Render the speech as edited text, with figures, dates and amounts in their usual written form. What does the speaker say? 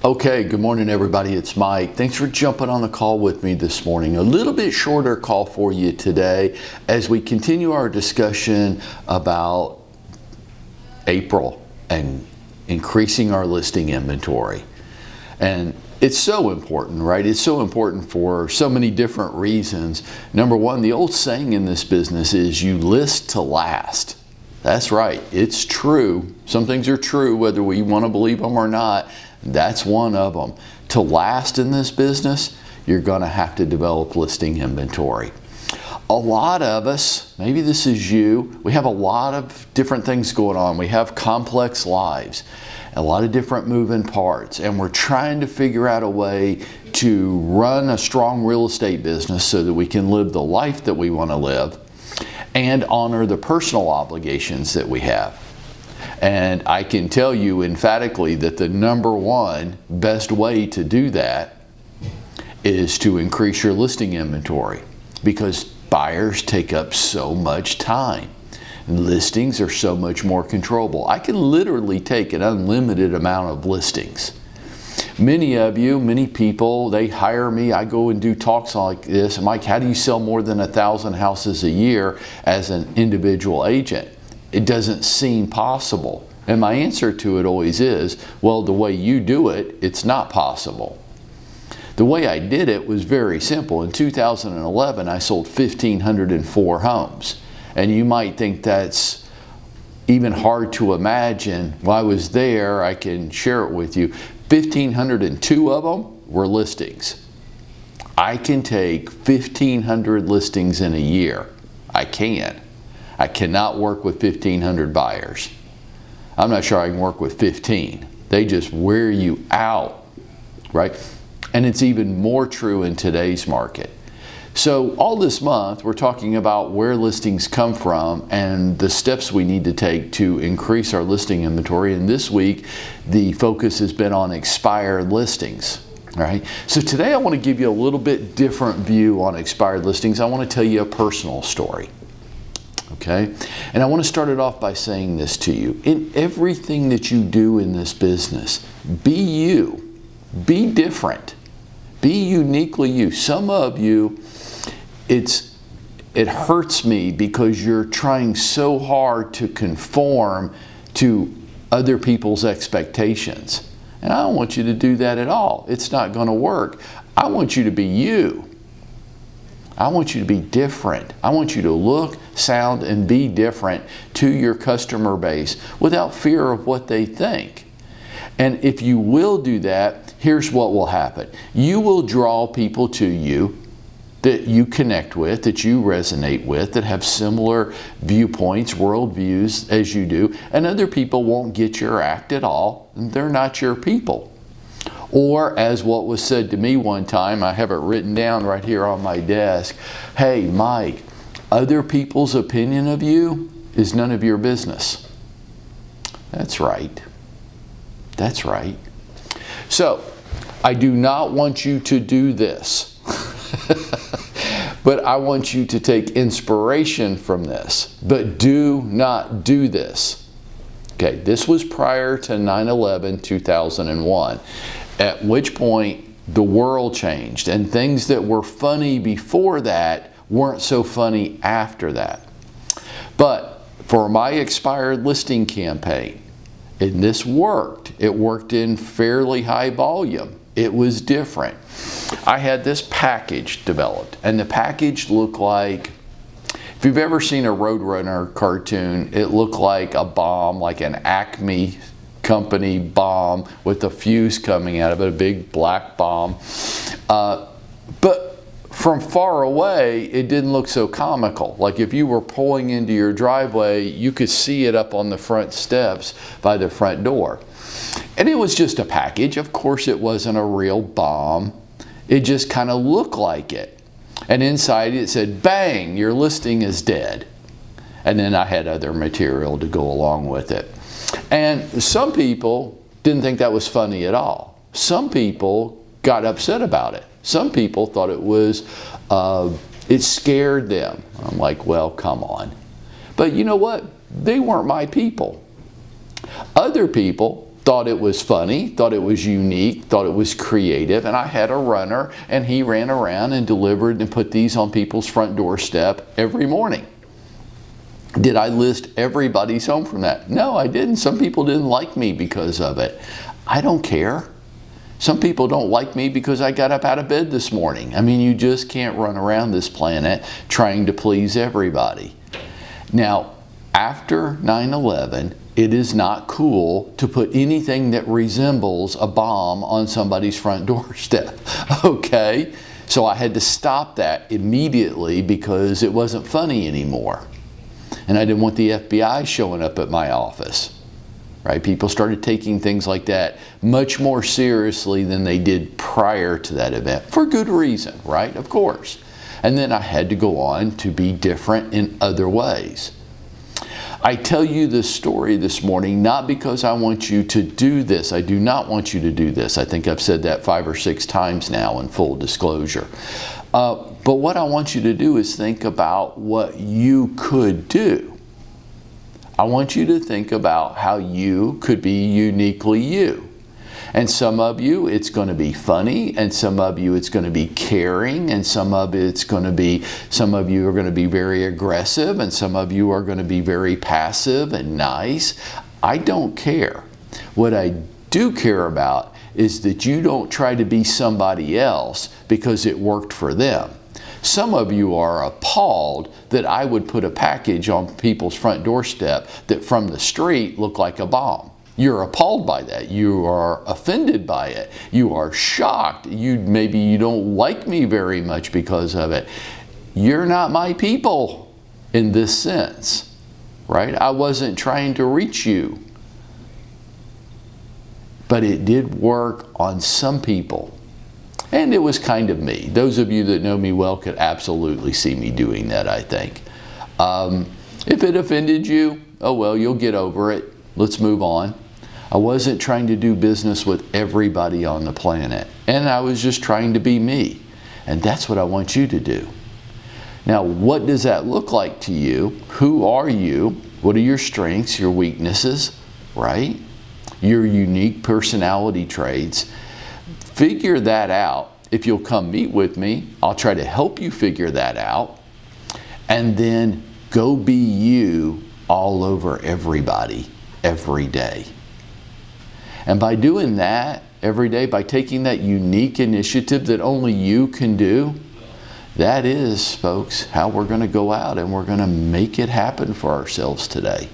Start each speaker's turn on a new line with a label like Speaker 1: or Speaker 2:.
Speaker 1: Okay, good morning everybody, it's Mike. Thanks for jumping on the call with me this morning. A little bit shorter call for you today as we continue our discussion about April and increasing our listing inventory. And it's so important, right? It's so important for so many different reasons. Number one, the old saying in this business is you list to last. That's right, it's true. Some things are true whether we want to believe them or not. That's one of them. To last in this business, you're going to have to develop listing inventory. A lot of us, maybe this is you, we have a lot of different things going on. We have complex lives, a lot of different moving parts, and we're trying to figure out a way to run a strong real estate business so that we can live the life that we want to live and honor the personal obligations that we have. And I can tell you emphatically that the number one best way to do that is to increase your listing inventory, because buyers take up so much time. Listings are so much more controllable. I can literally take an unlimited amount of listings. Many of you, many people, they hire me. I go and do talks like this. Mike, how do you sell more than 1,000 houses a year as an individual agent? It doesn't seem possible. And my answer to it always is, well, the way you do it, it's not possible. The way I did it was very simple. In 2011, I sold 1,504 homes. And you might think that's even hard to imagine. Well, I was there, I can share it with you. 1,502 of them were listings. I can take 1,500 listings in a year. I can. I cannot work with 1,500 buyers. I'm not sure I can work with 15. They just wear you out, right? And it's even more true in today's market. So all this month, we're talking about where listings come from and the steps we need to take to increase our listing inventory. And this week, the focus has been on expired listings, right? So today I want to give you a little bit different view on expired listings. I want to tell you a personal story. Okay? And I want to start it off by saying this to you. In everything that you do in this business, be you. Be different. Be uniquely you. Some of you, it hurts me because you're trying so hard to conform to other people's expectations. And I don't want you to do that at all. It's not going to work. I want you to be you. I want you to be different. I want you to look, sound, and be different to your customer base without fear of what they think. And if you will do that, here's what will happen. You will draw people to you that you connect with, that you resonate with, that have similar viewpoints, worldviews as you do, and other people won't get your act at all. They're not your people. Or as what was said to me one time, I have it written down right here on my desk, hey Mike, other people's opinion of you is none of your business. That's right. That's right. So, I do not want you to do this, but I want you to take inspiration from this, but do not do this. Okay, this was prior to 9/11/2001. At which point the world changed and things that were funny before that weren't so funny after that. But for my expired listing campaign, and this worked. It worked in fairly high volume. It was different. I had this package developed, and the package looked like, if you've ever seen a Roadrunner cartoon, it looked like a bomb, like an Acme company bomb with a fuse coming out of it, a big black bomb. But from far away, it didn't look so comical. Like if you were pulling into your driveway, you could see it up on the front steps by the front door. And it was just a package. Of course, it wasn't a real bomb. It just kind of looked like it. And inside it said, bang, your listing is dead. And then I had other material to go along with it. And some people didn't think that was funny at all. Some people got upset about it. Some people thought it was, it scared them. I'm like, well, come on. But you know what? They weren't my people. Other people thought it was funny, thought it was unique, thought it was creative, and I had a runner, and he ran around and delivered and put these on people's front doorstep every morning. Did I list everybody's home from that? No, I didn't. Some people didn't like me because of it. I don't care. Some people don't like me because I got up out of bed this morning. I mean, you just can't run around this planet trying to please everybody. Now, after 9/11, it is not cool to put anything that resembles a bomb on somebody's front doorstep, okay? So I had to stop that immediately because it wasn't funny anymore. And I didn't want the FBI showing up at my office, right? People started taking things like that much more seriously than they did prior to that event, for good reason, right? Of course. And then I had to go on to be different in other ways. I tell you this story this morning not because I want you to do this. I do not want you to do this. I think I've said that 5 or 6 times now in full disclosure. But what I want you to do is think about what you could do. I want you to think about how you could be uniquely you. And some of you, it's going to be funny, and some of you, it's going to be caring, and some of you are going to be very aggressive, and some of you are going to be very passive and nice. I don't care. What I do care about is that you don't try to be somebody else because it worked for them. Some of you are appalled that I would put a package on people's front doorstep that from the street looked like a bomb. You're appalled by that. You are offended by it. You are shocked. Maybe you don't like me very much because of it. You're not my people in this sense, right? I wasn't trying to reach you. But it did work on some people. And it was kind of me. Those of you that know me well could absolutely see me doing that, I think. If it offended you, oh well, you'll get over it. Let's move on. I wasn't trying to do business with everybody on the planet. And I was just trying to be me. And that's what I want you to do. Now, what does that look like to you? Who are you? What are your strengths, your weaknesses, right? Your unique personality traits. Figure that out. If you'll come meet with me, I'll try to help you figure that out. And then go be you all over everybody every day. And by doing that every day, by taking that unique initiative that only you can do, that is, folks, how we're going to go out and we're going to make it happen for ourselves today.